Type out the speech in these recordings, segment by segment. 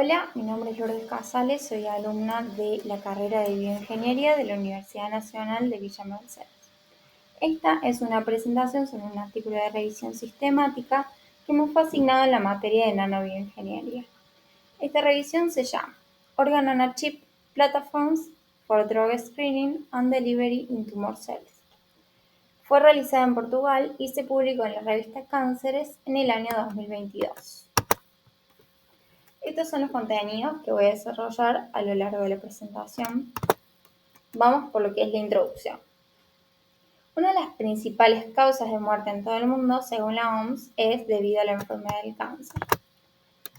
Hola, mi nombre es Lourdes Casales, soy alumna de la carrera de Bioingeniería de la Universidad Nacional de Villa Mercedes. Esta es una presentación sobre un artículo de revisión sistemática que me fue asignado en la materia de nanobioingeniería. Esta revisión se llama Organ on a Chip Platforms for Drug Screening and Delivery in Tumor Cells. Fue realizada en Portugal y se publicó en la revista Cánceres en el año 2022. Estos son los contenidos que voy a desarrollar a lo largo de la presentación. Vamos por lo que es la introducción. Una de las principales causas de muerte en todo el mundo, según la OMS, es debido a la enfermedad del cáncer.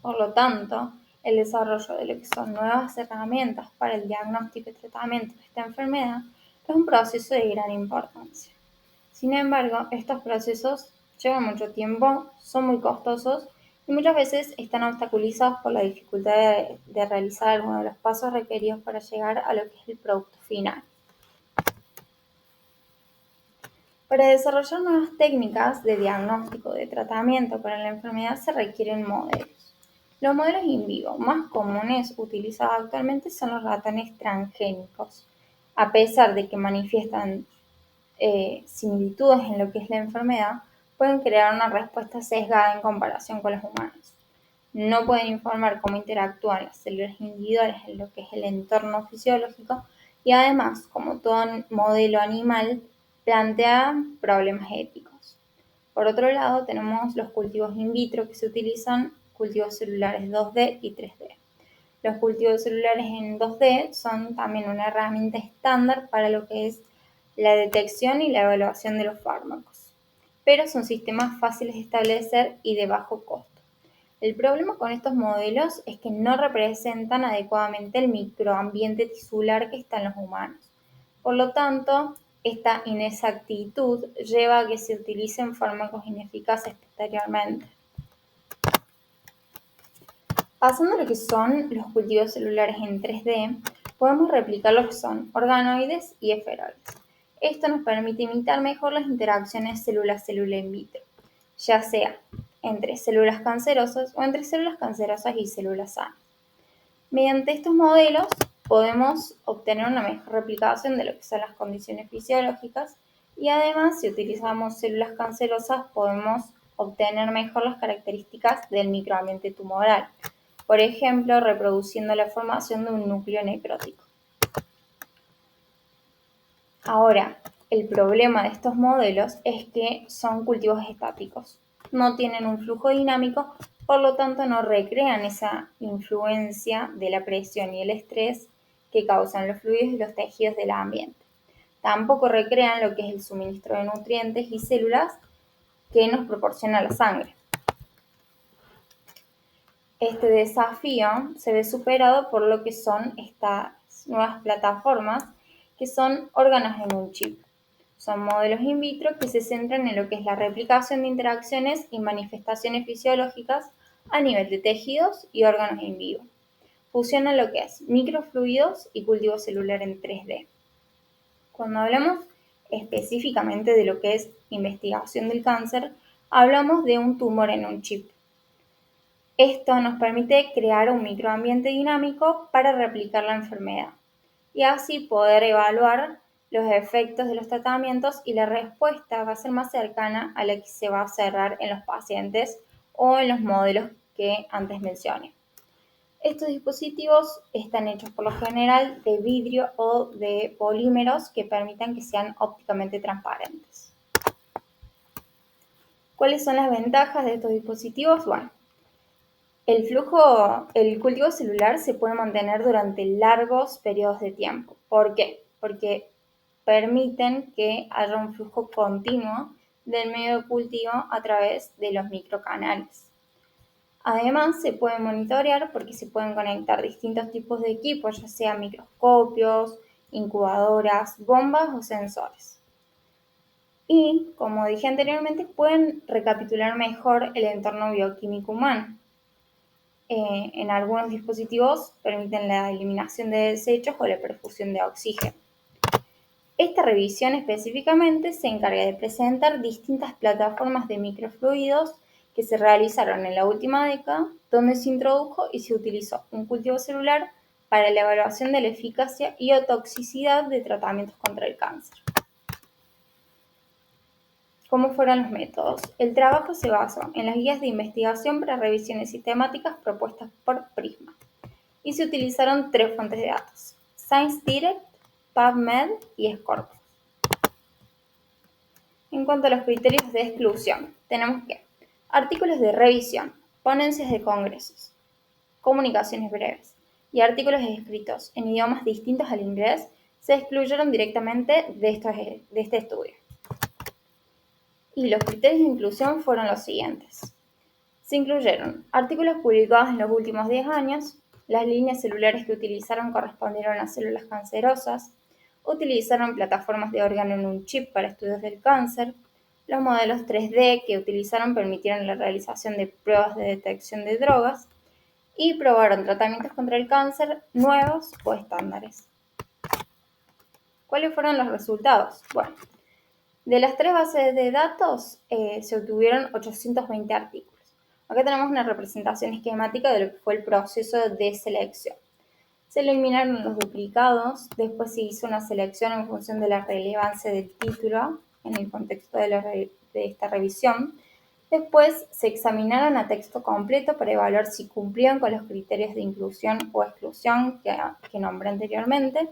Por lo tanto, el desarrollo de lo que son nuevas herramientas para el diagnóstico y tratamiento de esta enfermedad es un proceso de gran importancia. Sin embargo, estos procesos llevan mucho tiempo, son muy costosos y muchas veces están obstaculizados por la dificultad de realizar algunos de los pasos requeridos para llegar a lo que es el producto final. Para desarrollar nuevas técnicas de diagnóstico de tratamiento para la enfermedad se requieren modelos. Los modelos in vivo más comunes utilizados actualmente son los ratones transgénicos. A pesar de que manifiestan similitudes en lo que es la enfermedad, pueden crear una respuesta sesgada en comparación con los humanos. No pueden informar cómo interactúan las células individuales en lo que es el entorno fisiológico y además, como todo modelo animal, plantea problemas éticos. Por otro lado, tenemos los cultivos in vitro que se utilizan, cultivos celulares 2D y 3D. Los cultivos celulares en 2D son también una herramienta estándar para lo que es la detección y la evaluación de los fármacos, pero son sistemas fáciles de establecer y de bajo costo. El problema con estos modelos es que no representan adecuadamente el microambiente tisular que está en los humanos. Por lo tanto, esta inexactitud lleva a que se utilicen fármacos ineficaces posteriormente. Pasando a lo que son los cultivos celulares en 3D, podemos replicar lo que son organoides y esferoides. Esto nos permite imitar mejor las interacciones célula-célula in vitro, ya sea entre células cancerosas o entre células cancerosas y células sanas. Mediante estos modelos podemos obtener una mejor replicación de lo que son las condiciones fisiológicas y además, si utilizamos células cancerosas, podemos obtener mejor las características del microambiente tumoral, por ejemplo, reproduciendo la formación de un núcleo necrótico. Ahora, el problema de estos modelos es que son cultivos estáticos, no tienen un flujo dinámico, por lo tanto no recrean esa influencia de la presión y el estrés que causan los fluidos y los tejidos del ambiente. Tampoco recrean lo que es el suministro de nutrientes y células que nos proporciona la sangre. Este desafío se ve superado por lo que son estas nuevas plataformas que son órganos en un chip. Son modelos in vitro que se centran en lo que es la replicación de interacciones y manifestaciones fisiológicas a nivel de tejidos y órganos in vivo. Fusionan lo que es microfluidos y cultivo celular en 3D. Cuando hablamos específicamente de lo que es investigación del cáncer, hablamos de un tumor en un chip. Esto nos permite crear un microambiente dinámico para replicar la enfermedad y así poder evaluar los efectos de los tratamientos y la respuesta va a ser más cercana a la que se va a observar en los pacientes o en los modelos que antes mencioné. Estos dispositivos están hechos por lo general de vidrio o de polímeros que permitan que sean ópticamente transparentes. ¿Cuáles son las ventajas de estos dispositivos? Bueno, el cultivo celular se puede mantener durante largos periodos de tiempo. ¿Por qué? Porque permiten que haya un flujo continuo del medio de cultivo a través de los microcanales. Además, se puede monitorear porque se pueden conectar distintos tipos de equipos, ya sean microscopios, incubadoras, bombas o sensores. Y, como dije anteriormente, pueden recapitular mejor el entorno bioquímico humano. En algunos dispositivos permiten la eliminación de desechos o la perfusión de oxígeno. Esta revisión específicamente se encarga de presentar distintas plataformas de microfluidos que se realizaron en la última década, donde se introdujo y se utilizó un cultivo celular para la evaluación de la eficacia y o toxicidad de tratamientos contra el cáncer. ¿Cómo fueron los métodos? El trabajo se basó en las guías de investigación para revisiones sistemáticas propuestas por Prisma y se utilizaron 3 fuentes de datos: ScienceDirect, PubMed y Scopus. En cuanto a los criterios de exclusión, tenemos que artículos de revisión, ponencias de congresos, comunicaciones breves y artículos escritos en idiomas distintos al inglés se excluyeron directamente de este estudio. Y los criterios de inclusión fueron los siguientes. Se incluyeron artículos publicados en los últimos 10 años, las líneas celulares que utilizaron correspondieron a células cancerosas, utilizaron plataformas de órgano en un chip para estudios del cáncer, los modelos 3D que utilizaron permitieron la realización de pruebas de detección de drogas y probaron tratamientos contra el cáncer nuevos o estándares. ¿Cuáles fueron los resultados? Bueno, de las 3 bases de datos se obtuvieron 820 artículos. Acá tenemos una representación esquemática de lo que fue el proceso de selección. Se eliminaron los duplicados, después se hizo una selección en función de la relevancia del título en el contexto de esta revisión. Después se examinaron a texto completo para evaluar si cumplían con los criterios de inclusión o exclusión que nombré anteriormente.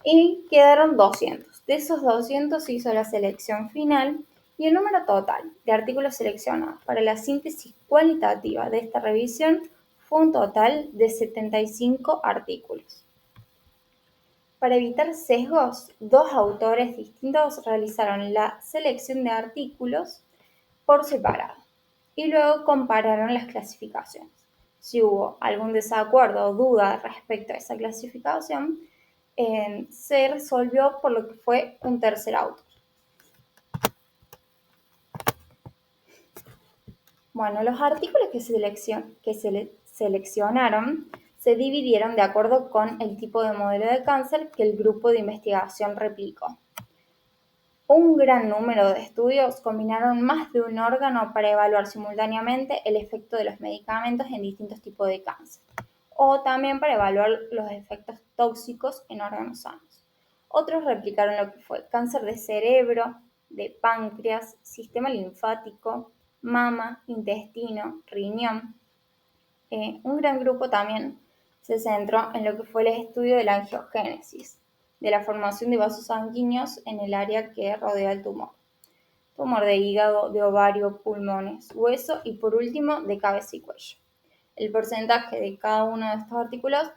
Y quedaron 200. De esos 200 se hizo la selección final y el número total de artículos seleccionados para la síntesis cualitativa de esta revisión fue un total de 75 artículos. Para evitar sesgos, 2 autores distintos realizaron la selección de artículos por separado y luego compararon las clasificaciones. Si hubo algún desacuerdo o duda respecto a esa clasificación, se resolvió por lo que fue un tercer autor. Bueno, los artículos que se seleccionaron se dividieron de acuerdo con el tipo de modelo de cáncer que el grupo de investigación replicó. Un gran número de estudios combinaron más de un órgano para evaluar simultáneamente el efecto de los medicamentos en distintos tipos de cáncer, o también para evaluar los efectos tóxicos en órganos sanos. Otros replicaron lo que fue cáncer de cerebro, de páncreas, sistema linfático, mama, intestino, riñón. Un gran grupo también se centró en lo que fue el estudio de la angiogénesis, de la formación de vasos sanguíneos en el área que rodea el tumor. Tumor de hígado, de ovario, pulmones, hueso y por último de cabeza y cuello. El porcentaje de cada uno de estos artículos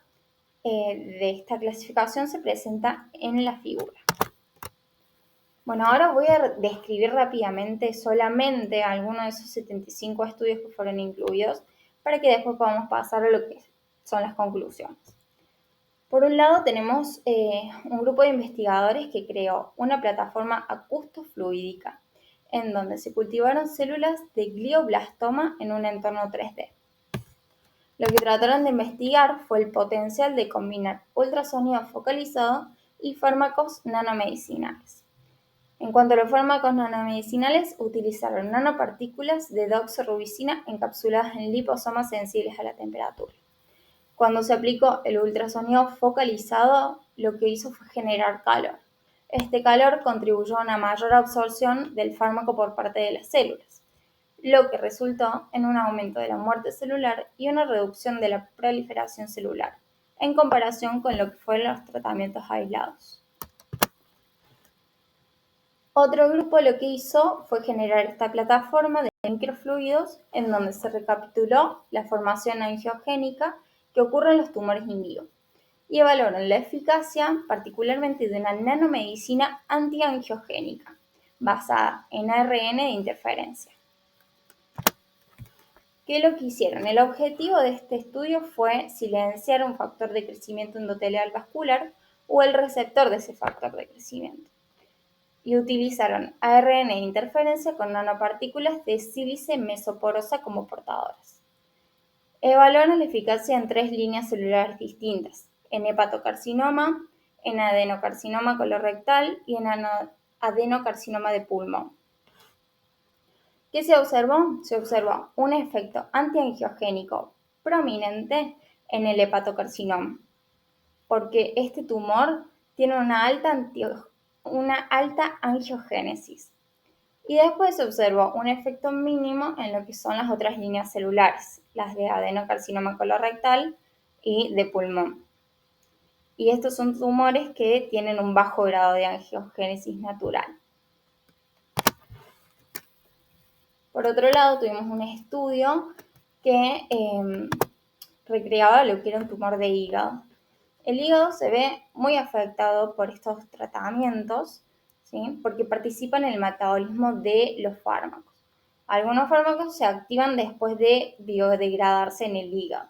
de esta clasificación se presenta en la figura. Bueno, ahora voy a describir rápidamente solamente algunos de esos 75 estudios que fueron incluidos para que después podamos pasar a lo que son las conclusiones. Por un lado tenemos un grupo de investigadores que creó una plataforma acustofluídica en donde se cultivaron células de glioblastoma en un entorno 3D. Lo que trataron de investigar fue el potencial de combinar ultrasonido focalizado y fármacos nanomedicinales. En cuanto a los fármacos nanomedicinales, utilizaron nanopartículas de doxorubicina encapsuladas en liposomas sensibles a la temperatura. Cuando se aplicó el ultrasonido focalizado, lo que hizo fue generar calor. Este calor contribuyó a una mayor absorción del fármaco por parte de las células, lo que resultó en un aumento de la muerte celular y una reducción de la proliferación celular, en comparación con lo que fueron los tratamientos aislados. Otro grupo lo que hizo fue generar esta plataforma de microfluidos en donde se recapituló la formación angiogénica que ocurre en los tumores in vivo y evaluaron la eficacia particularmente de una nanomedicina antiangiogénica basada en ARN de interferencia. ¿Qué es lo que hicieron? El objetivo de este estudio fue silenciar un factor de crecimiento endotelial vascular o el receptor de ese factor de crecimiento. Y utilizaron ARN de interferencia con nanopartículas de sílice mesoporosa como portadoras. Evaluaron la eficacia en 3 líneas celulares distintas, en hepatocarcinoma, en adenocarcinoma colorectal y en adenocarcinoma de pulmón. ¿Qué se observó? Se observó un efecto antiangiogénico prominente en el hepatocarcinoma, porque este tumor tiene una alta angiogénesis. Y después se observó un efecto mínimo en lo que son las otras líneas celulares, las de adenocarcinoma colorectal y de pulmón. Y estos son tumores que tienen un bajo grado de angiogénesis natural. Por otro lado, tuvimos un estudio que recreaba lo que era un tumor de hígado. El hígado se ve muy afectado por estos tratamientos, ¿sí? Porque participa en el metabolismo de los fármacos. Algunos fármacos se activan después de biodegradarse en el hígado.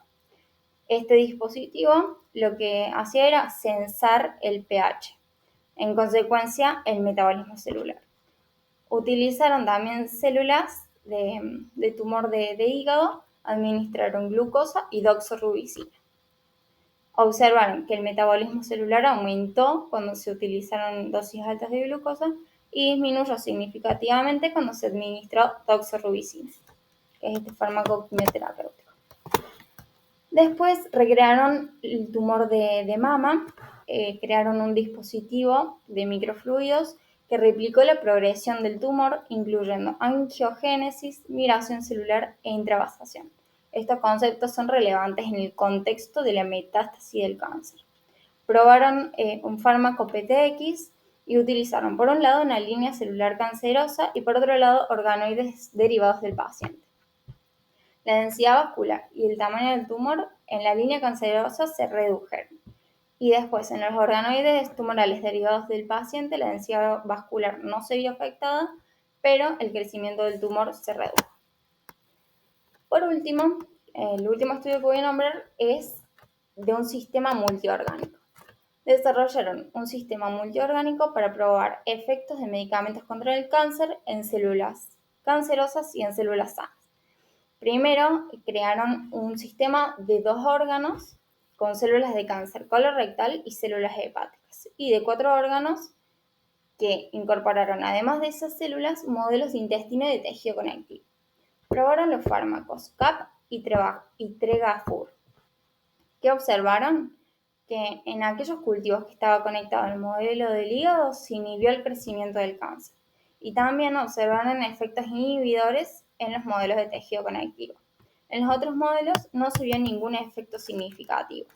Este dispositivo lo que hacía era censar el pH, en consecuencia el metabolismo celular. Utilizaron también células de tumor de hígado, administraron glucosa y doxorubicina. Observaron que el metabolismo celular aumentó cuando se utilizaron dosis altas de glucosa y disminuyó significativamente cuando se administró doxorubicina, que es este fármaco quimioterapéutico. Después recrearon el tumor de mama, crearon un dispositivo de microfluidos que replicó la progresión del tumor, incluyendo angiogénesis, migración celular e intravasación. Estos conceptos son relevantes en el contexto de la metástasis del cáncer. Probaron un fármaco PTX y utilizaron por un lado una línea celular cancerosa y por otro lado organoides derivados del paciente. La densidad vascular y el tamaño del tumor en la línea cancerosa se redujeron. Y después, en los organoides tumorales derivados del paciente, la densidad vascular no se vio afectada, pero el crecimiento del tumor se redujo. Por último, el último estudio que voy a nombrar es de un sistema multiorgánico. Desarrollaron un sistema multiorgánico para probar efectos de medicamentos contra el cáncer en células cancerosas y en células sanas. Primero, crearon un sistema de 2 órganos con células de cáncer colorectal y células hepáticas, y de 4 órganos que incorporaron, además de esas células, modelos de intestino y de tejido conectivo. Probaron los fármacos CAP y Tregafur. ¿Qué observaron? Que en aquellos cultivos que estaba conectado al modelo del hígado se inhibió el crecimiento del cáncer. Y también observaron efectos inhibidores en los modelos de tejido conectivo. En los otros modelos no se vio ningún efecto significativo.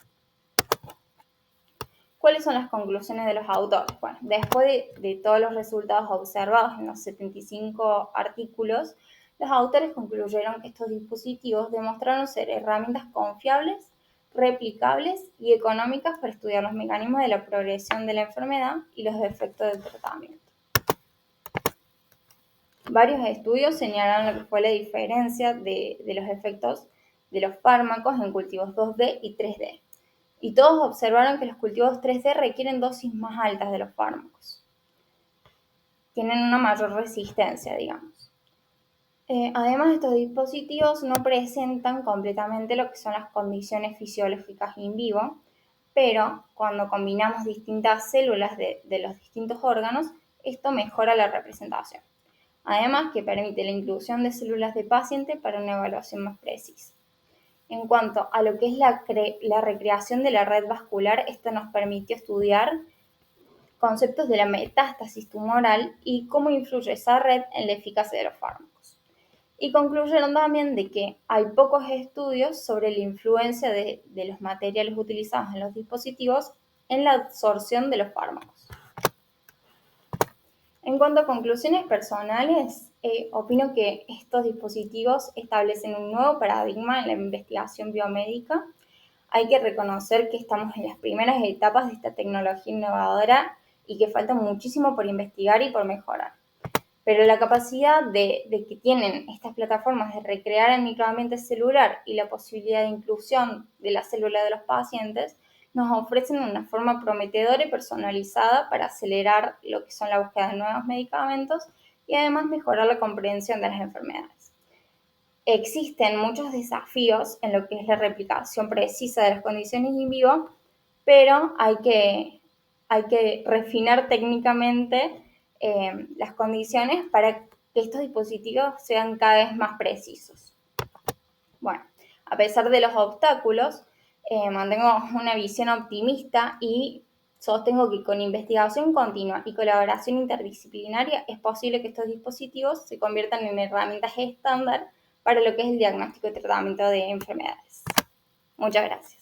¿Cuáles son las conclusiones de los autores? Bueno, después de todos los resultados observados en los 75 artículos, los autores concluyeron que estos dispositivos demostraron ser herramientas confiables, replicables y económicas para estudiar los mecanismos de la progresión de la enfermedad y los efectos del tratamiento. Varios estudios señalaron lo que fue la diferencia de los efectos de los fármacos en cultivos 2D y 3D. Y todos observaron que los cultivos 3D requieren dosis más altas de los fármacos. Tienen una mayor resistencia, digamos. Además, estos dispositivos no presentan completamente lo que son las condiciones fisiológicas in vivo, pero cuando combinamos distintas células de los distintos órganos, esto mejora la representación. Además, que permite la inclusión de células de paciente para una evaluación más precisa. En cuanto a lo que es la recreación de la red vascular, esto nos permitió estudiar conceptos de la metástasis tumoral y cómo influye esa red en la eficacia de los fármacos. Y concluyeron también de que hay pocos estudios sobre la influencia de los materiales utilizados en los dispositivos en la absorción de los fármacos. En cuanto a conclusiones personales, opino que estos dispositivos establecen un nuevo paradigma en la investigación biomédica. Hay que reconocer que estamos en las primeras etapas de esta tecnología innovadora y que falta muchísimo por investigar y por mejorar. Pero la capacidad de que tienen estas plataformas de recrear el microambiente celular y la posibilidad de inclusión de la célula de los pacientes nos ofrecen una forma prometedora y personalizada para acelerar lo que son la búsqueda de nuevos medicamentos y además mejorar la comprensión de las enfermedades. Existen muchos desafíos en lo que es la replicación precisa de las condiciones in vivo, pero hay que refinar técnicamente las condiciones para que estos dispositivos sean cada vez más precisos. Bueno, a pesar de los obstáculos, mantengo una visión optimista y sostengo que con investigación continua y colaboración interdisciplinaria es posible que estos dispositivos se conviertan en herramientas estándar para lo que es el diagnóstico y tratamiento de enfermedades. Muchas gracias.